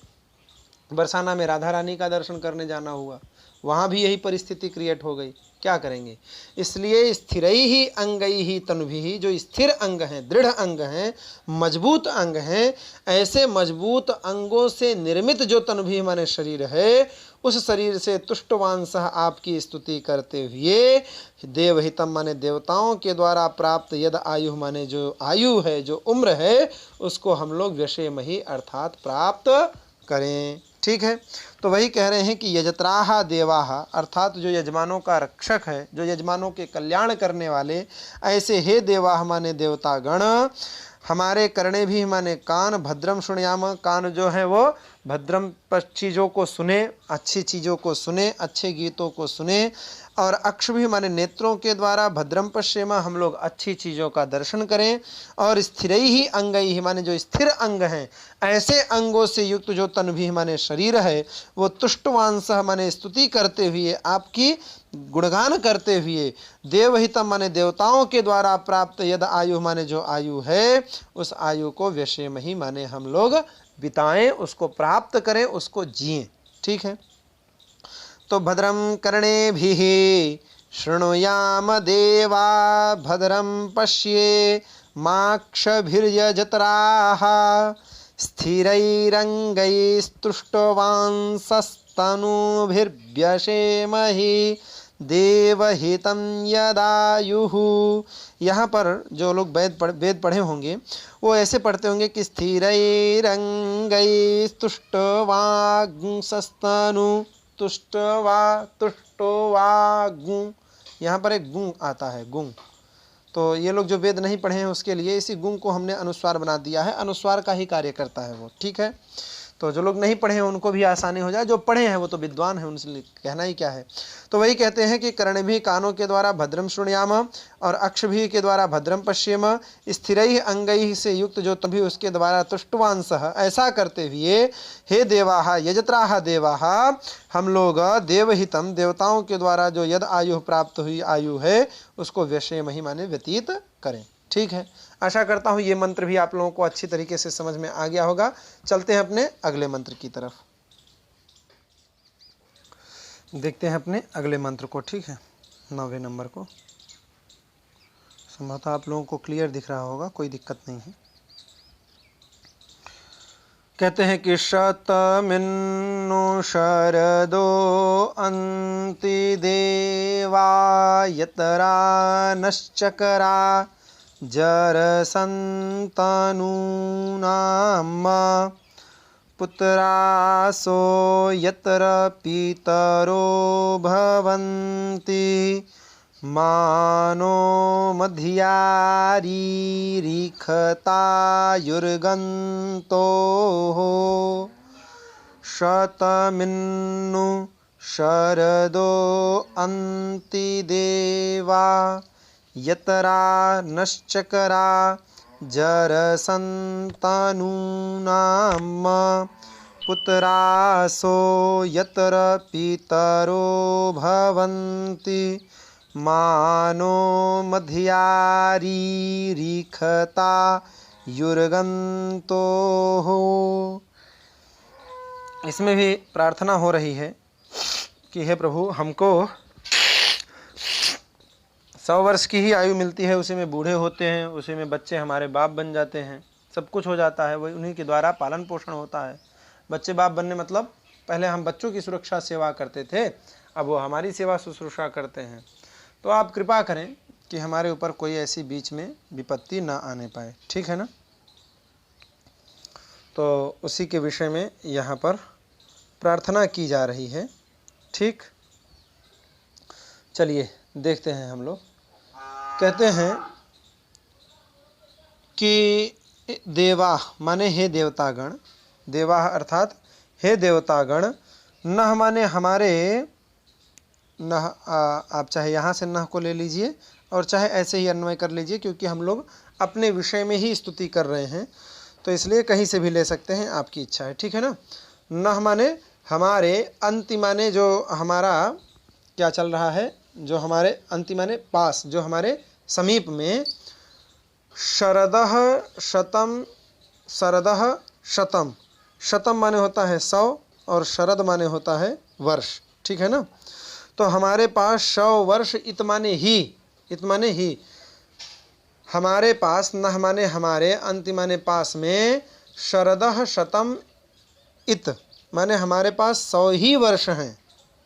बरसाना में राधा रानी का दर्शन करने जाना हुआ, वहाँ भी यही परिस्थिति क्रिएट हो गई। क्या करेंगे। इसलिए स्थिरैहि अंगैहि तनुभिः, जो स्थिर अंग हैं, दृढ़ अंग हैं, मजबूत अंग हैं, ऐसे मजबूत अंगों से निर्मित जो तनुभिः माने शरीर है, उस शरीर से तुष्टवांसः आपकी स्तुति करते हुए देवहितम माने देवताओं के द्वारा प्राप्त यद आयु माने जो आयु है, जो उम्र है, उसको हम लोग व्यशेमहि अर्थात प्राप्त करें। ठीक है, तो वही कह रहे हैं कि यजत्राहा देवाहा अर्थात जो यजमानों का रक्षक है, जो यजमानों के कल्याण करने वाले, ऐसे हे देवाह माने देवतागण, हमारे करणे भी माने कान, भद्रम शुणयाम, कान जो है वो भद्रम चीज़ों को सुने, अच्छी चीज़ों को सुने, अच्छे गीतों को सुने, और अक्ष भी माने नेत्रों के द्वारा भद्रम पश्येम, हम लोग अच्छी चीज़ों का दर्शन करें, और स्थिरैहि अंगैहि माने जो स्थिर अंग हैं, ऐसे अंगों से युक्त जो तन भी माने शरीर है, वो तुष्टवांसः माने स्तुति करते हुए, आपकी गुणगान करते हुए, देवहितम माने देवताओं के द्वारा प्राप्त यद आयु माने जो आयु है, उस आयु को व्यशेमहि माने हम लोग बिताएं, उसको प्राप्त करें, उसको जिएं। ठीक है, तो भद्रम कर्णेभिः शृणुयाम देवा, भद्रम पश्ये माक्षभिर्यजत्राः, स्थिरैरङ्गैस्तुष्टवांसस्तनूभिर्व्यशेमहि देवहितं यदायुः। यहाँ पर जो लोग वेद पढ़े होंगे वो ऐसे पढ़ते होंगे कि स्थिरैरङ्गैस्तुष्टवांसस्तनु, तुष्टवागुं, यहाँ पर एक गुं आता है, गुं। तो ये लोग जो वेद नहीं पढ़े हैं उसके लिए इसी गुं को हमने अनुस्वार बना दिया है, अनुस्वार का ही कार्य करता है वो। ठीक है, तो जो लोग नहीं पढ़े हैं उनको भी आसानी हो जाए, जो पढ़े हैं वो तो विद्वान हैं, उनसे कहना ही क्या है। तो वही कहते हैं कि कर्ण भी कानों के द्वारा भद्रम शृणुयाम, और अक्ष भी के द्वारा भद्रम पश्येम, स्थिरैः अंगैः से युक्त जो तभी उसके द्वारा तुष्टवांसः, ऐसा करते हुए हे देवाः यजत्राः देवाः, हम लोग देवहितम देवताओं के द्वारा जो यद आयु प्राप्त हुई आयु है, उसको व्यशेमहि माने व्यतीत करें। ठीक है, आशा करता हूँ ये मंत्र भी आप लोगों को अच्छी तरीके से समझ में आ गया होगा। चलते हैं अपने अगले मंत्र की तरफ, देखते हैं अपने अगले मंत्र को। ठीक है, 9वें नंबर को। संभवतः आप लोगों को क्लियर दिख रहा होगा, कोई दिक्कत नहीं है। कहते हैं कि शतमिन्नु शरदो अन्ति देवा यतरा नश्चकरा जरसन्तनूनाम पुत्रासो यत्र पितरो भवन्ति मानो मध्यारीरिखतायुर्गन्तोः शतमिन्नु शरदो अन्ति देवा यतरा नश्चकरा जरसन्तनूनाम पुत्रासो यत्र पितरो भवन्ति मानो मध्यारीरिखतायुर्गन्तोः। इसमें भी प्रार्थना हो रही है कि हे प्रभु, हमको 100 वर्ष की ही आयु मिलती है, उसी में बूढ़े होते हैं, उसी में बच्चे हमारे बाप बन जाते हैं, सब कुछ हो जाता है, वही उन्हीं के द्वारा पालन पोषण होता है। बच्चे बाप बनने मतलब पहले हम बच्चों की सुरक्षा सेवा करते थे, अब वो हमारी सेवा शुश्रूषा करते हैं। तो आप कृपा करें कि हमारे ऊपर कोई ऐसी बीच में विपत्ति ना आने पाए। ठीक है ना, तो उसी के विषय में यहाँ पर प्रार्थना की जा रही है। ठीक, चलिए देखते हैं हम लोग। कहते हैं कि देवा माने हे देवतागण, देवा अर्थात हे देवतागण, नह माने हमारे, नह आप चाहे यहाँ से नह को ले लीजिए और चाहे ऐसे ही अन्वय कर लीजिए, क्योंकि हम लोग अपने विषय में ही स्तुति कर रहे हैं, तो इसलिए कहीं से भी ले सकते हैं, आपकी इच्छा है। ठीक है ना, नह माने हमारे, अंति माने जो हमारा क्या चल रहा है, जो हमारे अंति माने पास, जो हमारे समीप में, शरदः शतम, शरदः शतम, शतम माने होता है 100 और शरद माने होता है वर्ष। ठीक है ना, तो हमारे पास 100 वर्ष इत माने ही हमारे पास, न माने हमारे, अंत माने पास में, शरदः शतम इत माने हमारे पास 100 ही वर्ष हैं।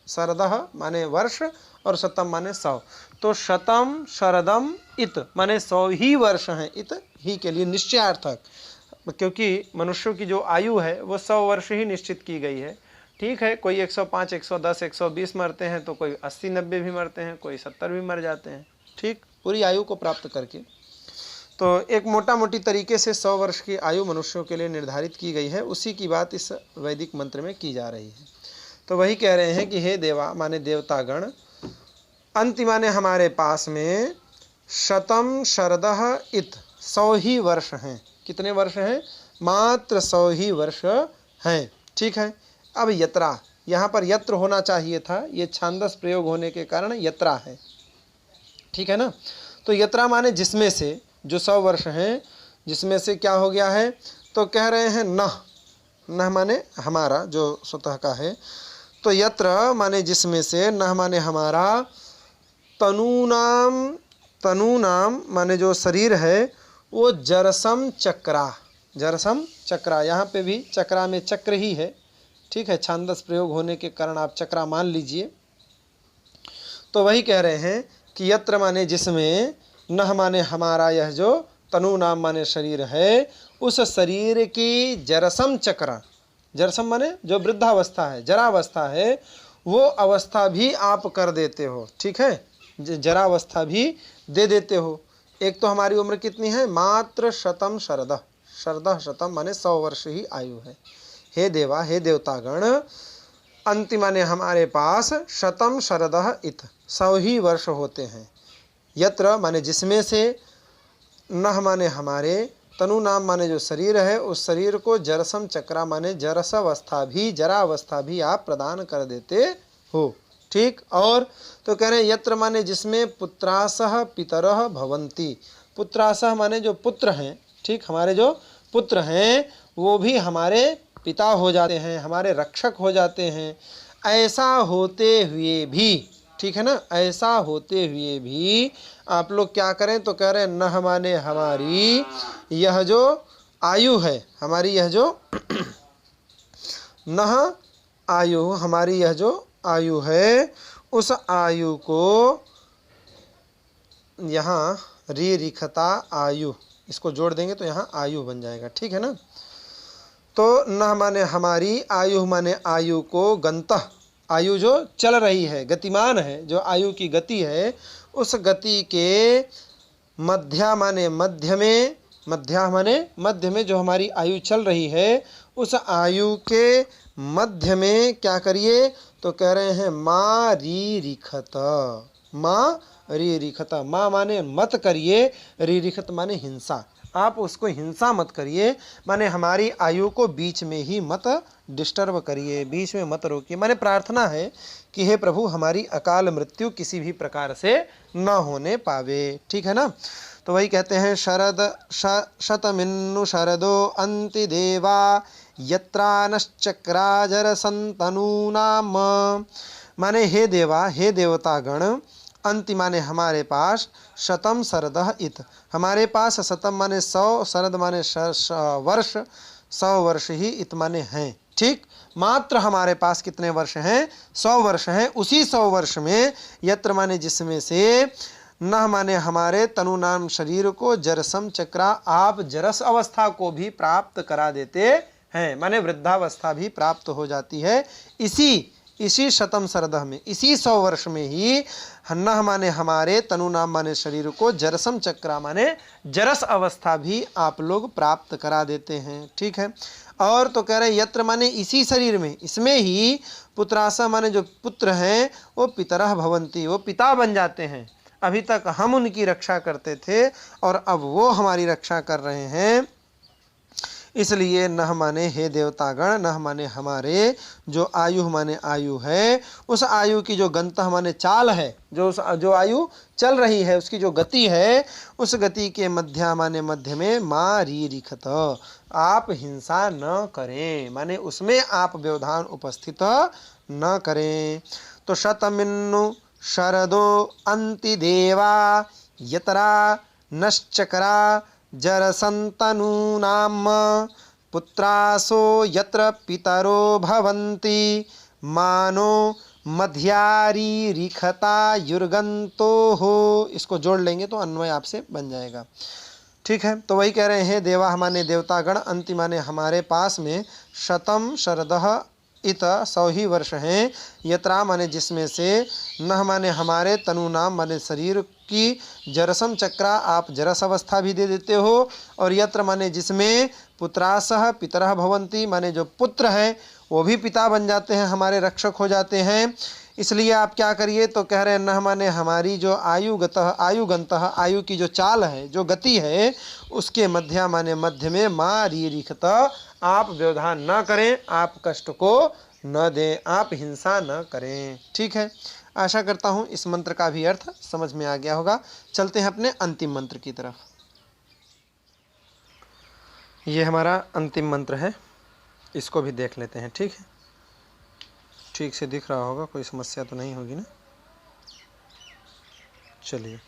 शरदः माने वर्ष और शतम माने 100, तो शतम शरदम इत माने 100 ही वर्ष हैं। इत ही के लिए निश्चयार्थक, क्योंकि मनुष्यों की जो आयु है वो 100 वर्ष ही निश्चित की गई है। ठीक है, कोई 105, 110, 120 मरते हैं, तो कोई 80, 90 भी मरते हैं, कोई 70 भी मर जाते हैं। ठीक, पूरी आयु को प्राप्त करके। तो एक मोटा मोटी तरीके से 100 वर्ष की आयु मनुष्यों के लिए निर्धारित की गई है। उसी की बात इस वैदिक मंत्र में की जा रही है। तो वही कह रहे हैं कि हे देवा माने देवतागण, अंति माने हमारे पास में, शतम शरदः इत 100 ही वर्ष हैं। कितने वर्ष हैं? मात्र 100 ही वर्ष हैं। ठीक है, अब यत्रा, यहाँ पर यत्र होना चाहिए था, ये छांदस प्रयोग होने के कारण यत्रा है। ठीक है ना, तो यत्रा माने जिसमें से, जो 100 वर्ष हैं जिसमें से क्या हो गया है, तो कह रहे हैं न माने हमारा जो स्वतः का है, तो यत्र माने जिसमें से, न माने हमारा, तनूनाम माने जो शरीर है, वो जरसम चक्रा, यहाँ पे भी चक्रा में चक्र ही है। ठीक है, छांदस प्रयोग होने के कारण आप चक्रा मान लीजिए। तो वही कह रहे हैं कि यत्र माने जिसमें, न माने हमारा, यह जो तनु नाम माने शरीर है, उस शरीर की जरसम चक्रा, जरसम माने जो वृद्धावस्था है, जरावस्था है, वो अवस्था भी आप कर देते हो। ठीक है, जरावस्था भी दे देते हो। एक तो हमारी उम्र कितनी है? मात्र शतम शरदः, शरदः शतम माने 100 वर्ष ही आयु है। हे देवा, हे देवतागण, अंति माने हमारे पास, शतम शरदः इत 100 ही वर्ष होते हैं। यत्र माने जिसमें से, न माने हमारे, तनु नाम माने जो शरीर है, उस शरीर को जरसम चक्रा माने जरसावस्था भी, जरावस्था भी आप प्रदान कर देते हो। ठीक, और तो कह रहे हैं यत्र माने जिसमें पुत्रासह पितरः भवन्ति, पुत्रासह माने जो पुत्र हैं। ठीक, हमारे जो पुत्र हैं वो भी हमारे पिता हो जाते हैं, हमारे रक्षक हो जाते हैं। ऐसा होते हुए भी, ठीक है ना, ऐसा होते हुए भी आप लोग क्या करें, तो कह रहे हैं न माने हमारी यह जो आयु है, हमारी यह जो न आयु, हमारी यह जो आयु है, उस आयु को, यहाँ रिखता आयु, इसको जोड़ देंगे तो यहाँ आयु बन जाएगा। ठीक है ना, तो न माने हमारी, आयु माने आयु को, गंतः आयु जो चल रही है, गतिमान है, जो आयु की गति है, उस गति के, मध्या माने मध्य में, मध्या माने मध्य में जो हमारी आयु चल रही है, उस आयु के मध्य में क्या करिए, तो कह रहे हैं माँ री रिखत, माँ री रिखत, माँ माने मत करिए, री रिखत माने हिंसा, आप उसको हिंसा मत करिए, माने हमारी आयु को बीच में ही मत डिस्टर्ब करिए, बीच में मत रोकिए। माने प्रार्थना है कि हे प्रभु हमारी अकाल मृत्यु किसी भी प्रकार से न होने पावे। ठीक है ना, तो वही कहते हैं शरद शतमिन्नु शरदो अंति देवा यत्रानश्चक्राजर संतनूनाम, माने हे देवा, हे देवतागण, अंति माने हमारे पास, शतम शरदः इत हमारे पास, शतम माने 100, शरद माने वर्ष, 100 वर्ष ही इत माने हैं। ठीक, मात्र हमारे पास कितने वर्ष हैं? 100 वर्ष हैं। उसी 100 वर्ष में यत्र माने जिसमें से, न माने हमारे, तनु नाम शरीर को, जरसम चक्रा आप जरस अवस्था को भी प्राप्त करा देते हैं, माने वृद्धावस्था भी प्राप्त हो जाती है। इसी शतम शरदः में, इसी 100 वर्ष में ही न माने हमारे, तनु नाम माने शरीर को, जरसम चक्रा माने जरस अवस्था भी आप लोग प्राप्त करा देते हैं। ठीक है, और तो कह रहे हैं यत्र माने इसी शरीर में, इसमें ही, पुत्रासा माने जो पुत्र हैं, वो पितरः भवन्ति, वो पिता बन जाते हैं। अभी तक हम उनकी रक्षा करते थे और अब वो हमारी रक्षा कर रहे हैं। इसलिए न माने हे देवतागण, न माने हमारे, जो आयु माने आयु है, उस आयु की जो गंतः माने चाल है, जो आयु चल रही है, उसकी जो गति है, उस गति के मध्या माने मध्य में माँ री रिखत, आप हिंसा न करें, माने उसमें आप व्यवधान उपस्थित न करें। तो शतमिन्नु शरदो अन्तिदेवा यतरा नश्चकरा जरसन्तनूनाम पुत्रासो यत्र पितरो भवन्ति मानो मध्यारीरिखता युर्गंतो हो। इसको जोड़ लेंगे तो अन्वय आपसे बन जाएगा। ठीक है, तो वही कह रहे हैं देवा माने देवतागण, अंति माने हमारे पास में, शतम शरदः इत 100 ही वर्ष हैं, यत्रा माने जिसमें से, न माने हमारे, तनु नाम माने शरीर की, जरसम चक्रा आप जरस अवस्था भी दे देते हो, और यत्र माने जिसमें, पुत्रासह पितरः भवन्ति माने जो पुत्र हैं वो भी पिता बन जाते हैं, हमारे रक्षक हो जाते हैं। इसलिए आप क्या करिए, तो कह रहे हैं न माने हमारी जो आयुगंतः आयु की जो चाल है, जो गति है, उसके मध्य माने मध्य में मारीरिखत आप व्यवधान न करें, आप कष्ट को न दें, आप हिंसा न करें। ठीक है, आशा करता हूँ इस मंत्र का भी अर्थ समझ में आ गया होगा। चलते हैं अपने अंतिम मंत्र की तरफ। ये हमारा अंतिम मंत्र है, इसको भी देख लेते हैं। ठीक है, ठीक से दिख रहा होगा, कोई समस्या तो नहीं होगी ना। चलिए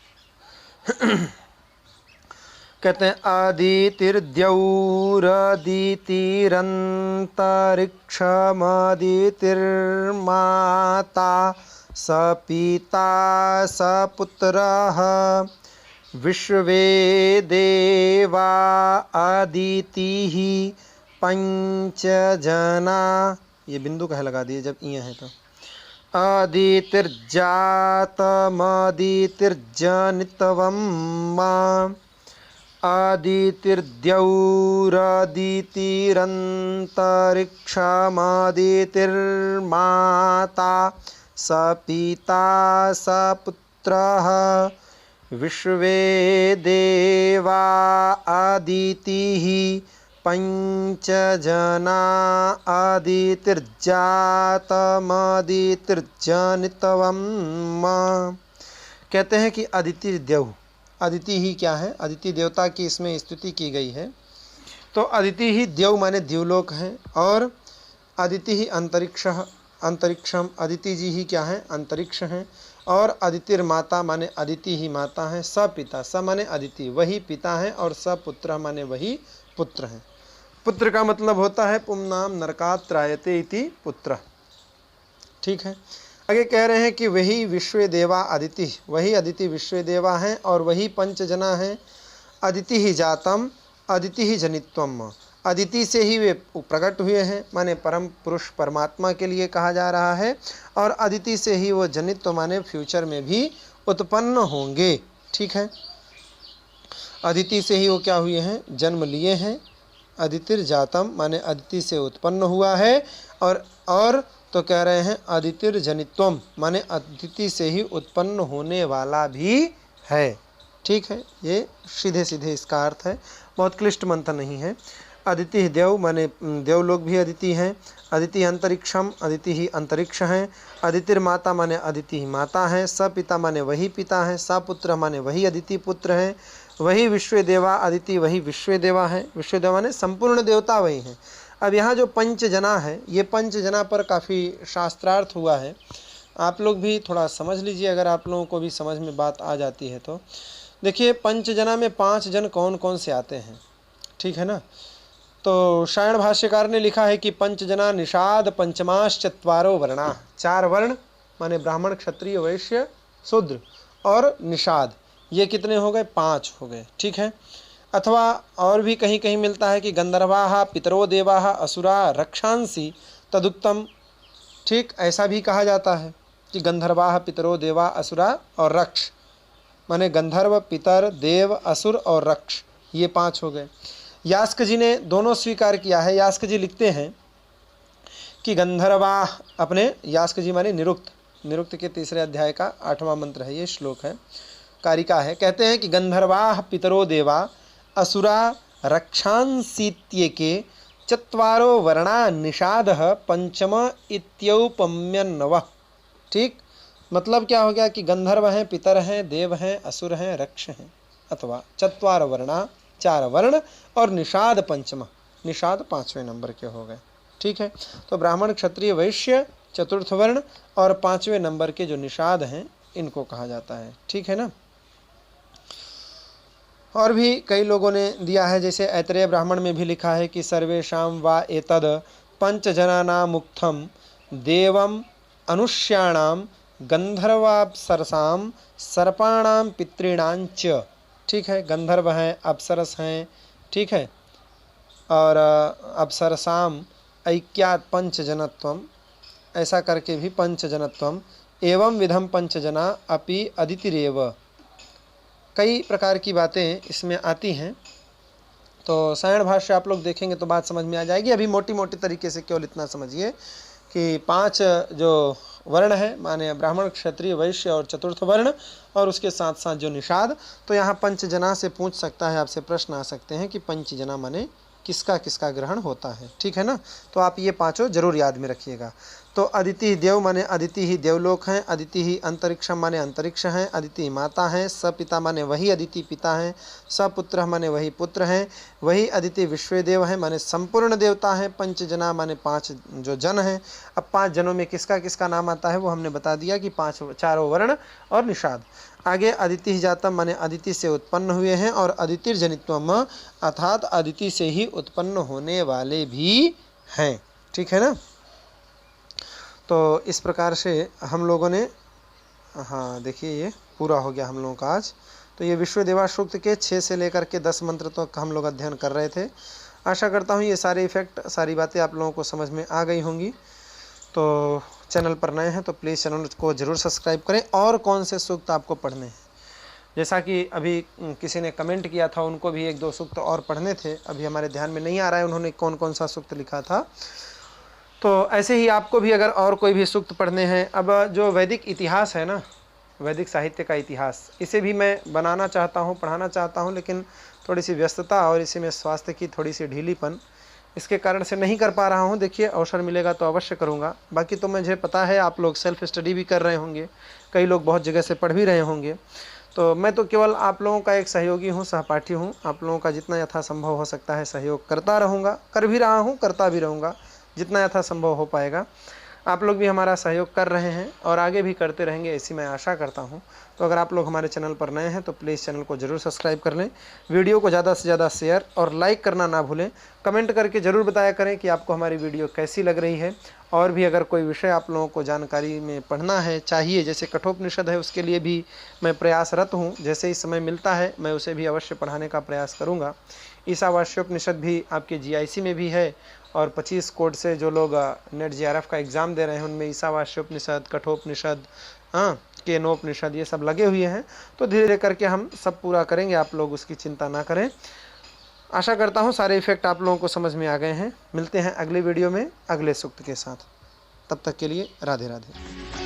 कहते हैं अदितिर्द्यौरदितिरन्तरिक्षमदितिर्माता स पिता स पुत्रः विश्वे देवा अदितिः पंचजना, ये बिंदु कहे लगा दिए जब ये है तो, अदितिर्जातमदितिर्जनितवम् अदितिर्द्यौरदितिरन्तरिक्षमदितिर्माता स पिता स पुत्रः विश्वे देवा अदितिः पंचजना अदितिर्जातमदितिर्जनितवम्। कहते हैं कि अदिति देव, अदिति ही क्या है, अदिति देवता की इसमें स्तुति की गई है। तो अदिति ही देव माने द्युलोक हैं, और अदिति ही अंतरिक्षम, अदिति जी ही क्या है, अंतरिक्ष हैं। और अदितिर माता माने अदिति ही माता हैं। स पिता, स माने अदिति वही पिता हैं, और स पुत्र माने वही पुत्र हैं। पुत्र का मतलब होता है पुंनाम नरकात् त्रायते इति पुत्र। ठीक है, आगे कह रहे हैं कि वही विश्व देवा अदिति, वही अदिति विश्व देवा हैं, और वही पंचजना हैं। अदिति ही जातम अदिति ही जनित्वम, अदिति से ही वे प्रकट हुए हैं, माने परम पुरुष परमात्मा के लिए कहा जा रहा है, और अदिति से ही वो जनित्व माने फ्यूचर में भी उत्पन्न होंगे। ठीक है, अदिति से ही वो क्या हुए हैं, जन्म लिए हैं। अदितिर जातम माने अदिति से उत्पन्न हुआ है, और तो कह रहे हैं अदितिर जनित्वम माने अदिति से ही उत्पन्न होने वाला भी है। ठीक है, ये सीधे सीधे इसका अर्थ है, बहुत क्लिष्ट मंत्र नहीं है। अदिति देव माने देवलोक भी अदिति हैं। अदिति अंतरिक्षम, अदिति ही अंतरिक्ष हैं। अदितिर माता माने अदिति ही माता हैं। स पिता माने वही पिता हैं। सा पुत्र माने वही अदिति पुत्र हैं। वही विश्व देवा अदिति वही विश्व देवा हैं। विश्व देवा माने संपूर्ण देवता वही हैं। अब यहाँ जो पंचजना है, ये पंचजना पर काफ़ी शास्त्रार्थ हुआ है, आप लोग भी थोड़ा समझ लीजिए, अगर आप लोगों को भी समझ में बात आ जाती है तो। देखिए, पंचजना में 5 जन कौन कौन से आते हैं, ठीक है ना। तो शायण भाष्यकार ने लिखा है कि पंचजना निषाद पंचमाश्चत्वारो वर्णा, 4 वर्ण माने ब्राह्मण क्षत्रिय वैश्य शूद्र और निषाद, ये कितने हो गए, 5 हो गए। ठीक है, अथवा और भी कहीं कहीं मिलता है कि गंधर्वाः पितरो देवाः असुरा रक्षांसि तदुक्तम। ठीक, ऐसा भी कहा जाता है कि गंधर्वाः पितरो देवा असुरा और रक्ष, माने गंधर्व पितर देव असुर और रक्ष, ये 5 हो गए। यास्क जी ने दोनों स्वीकार किया है। यास्क जी लिखते हैं कि गंधर्वाः, अपने यास्क जी माने निरुक्त, निरुक्त के 3रे अध्याय का 8वां मंत्र है, ये श्लोक है, कारिका है। कहते हैं कि गंधर्वाः पितरो देवा असुरा रक्षांसीत्येके चत्वारो वर्णा निषादः पंचम इत्यौपम्यन्नवः। ठीक, मतलब क्या हो गया कि गंधर्व हैं, पितर हैं, देव हैं, असुर हैं, रक्ष हैं, अथवा चत्वार वर्णा 4 वर्ण, और निषाद पंचम, निषाद 5वें नंबर के हो गए। ठीक है, तो ब्राह्मण क्षत्रिय वैश्य चतुर्थ वर्ण और 5वें नंबर के जो निषाद हैं इनको कहा जाता है। ठीक है ना। और भी कई लोगों ने दिया है, जैसे ऐतरेय ब्राह्मण में भी लिखा है कि सर्वेषां वा एतद पंचजनानामुक्थम देवम अनुष्याणाम गंधर्वाप्सरसाम सर्पाणाम पितॄणांच। ठीक है, गंधर्व हैं, अप्सरस हैं, ठीक है, और अप्सरसाम ऐक्यात् पंचजनत्वम, ऐसा करके भी पंचजनत्वम एवं विधम पंचजना अपि अदितिरेव, कई प्रकार की बातें इसमें आती हैं। तो सायण भाष्य आप लोग देखेंगे तो बात समझ में आ जाएगी। अभी मोटी मोटी तरीके से केवल इतना समझिए कि 5 जो वर्ण है, माने ब्राह्मण, क्षत्रिय, वैश्य और चतुर्थ वर्ण, और उसके साथ साथ जो निषाद। तो यहाँ पंचजना से पूछ सकता है, आपसे प्रश्न आ सकते हैं कि पंचजना माने किसका किसका ग्रहण होता है। ठीक है ना। तो आप ये 5 जरूर याद में रखिएगा। तो अदिति देव माने अदिति ही देवलोक हैं, अदिति ही अंतरिक्षम माने अंतरिक्ष हैं, अदिति माता हैं, सपिता माने वही अदिति पिता हैं, सपुत्र माने वही पुत्र हैं, वही अदिति विश्वदेव हैं माने संपूर्ण देवता हैं, पंचजना माने 5 जो जन हैं। अब 5 जनों में किसका किसका नाम आता है वो हमने बता दिया कि 5 चारों वर्ण और निषाद। आगे अदिति जातम माने अदिति से उत्पन्न हुए हैं, और अदितिर्जनित्वम अर्थात अदिति से ही उत्पन्न होने वाले भी हैं। ठीक है ना। तो इस प्रकार से हम लोगों ने, हाँ देखिए ये पूरा हो गया हम लोगों का आज। तो ये विश्वदेवा सूक्त के 6 से लेकर के 10 मंत्र तक हम लोग अध्ययन कर रहे थे। आशा करता हूँ ये सारे इफेक्ट, सारी बातें आप लोगों को समझ में आ गई होंगी। तो चैनल पर नए हैं तो प्लीज़ चैनल को ज़रूर सब्सक्राइब करें। और कौन से सूक्त आपको पढ़ने हैं, जैसा कि अभी किसी ने कमेंट किया था, उनको भी 1-2 सूक्त और पढ़ने थे, अभी हमारे ध्यान में नहीं आ रहा है उन्होंने कौन कौन सा सूक्त लिखा था। तो ऐसे ही आपको भी अगर और कोई भी सूक्त पढ़ने हैं, अब जो वैदिक इतिहास है ना, वैदिक साहित्य का इतिहास, इसे भी मैं बनाना चाहता हूँ, पढ़ाना चाहता हूँ, लेकिन थोड़ी सी व्यस्तता और इसी में स्वास्थ्य की थोड़ी सी ढीलीपन, इसके कारण से नहीं कर पा रहा हूँ। देखिए अवसर मिलेगा तो अवश्य करूँगा। बाकी तो मुझे पता है आप लोग सेल्फ स्टडी भी कर रहे होंगे, कई लोग बहुत जगह से पढ़ भी रहे होंगे। तो मैं तो केवल आप लोगों का एक सहयोगी हूँ, सहपाठी हूँ। आप लोगों का जितना यथासंभव हो सकता है सहयोग करता रहूँगा, कर भी रहा हूँ, करता भी रहूँगा, जितना यथासंभव हो पाएगा। आप लोग भी हमारा सहयोग कर रहे हैं और आगे भी करते रहेंगे, ऐसी मैं आशा करता हूं। तो अगर आप लोग हमारे चैनल पर नए हैं तो प्लीज़ चैनल को ज़रूर सब्सक्राइब कर लें, वीडियो को ज़्यादा से ज़्यादा शेयर और लाइक करना ना भूलें। कमेंट करके ज़रूर बताया करें कि आपको हमारी वीडियो कैसी लग रही है। और भी अगर कोई विषय आप लोगों को जानकारी में पढ़ना है, चाहिए, जैसे कठोपनिषद है, उसके लिए भी मैं प्रयासरत हूँ। जैसे ही समय मिलता है मैं उसे भी अवश्य पढ़ाने का प्रयास करूँगा। ईशावास्योपनिषद भी आपके GIC में भी है, और 25 कोड से जो लोग नेट JRF का एग्ज़ाम दे रहे हैं उनमें ईशावास्योपनिषद, कठोपनिषद, केनोपनिषद, ये सब लगे हुए हैं। तो धीरे धीरे करके हम सब पूरा करेंगे, आप लोग उसकी चिंता ना करें। आशा करता हूँ सारे इफेक्ट आप लोगों को समझ में आ गए हैं। मिलते हैं अगले वीडियो में अगले सूक्त के साथ। तब तक के लिए राधे राधे।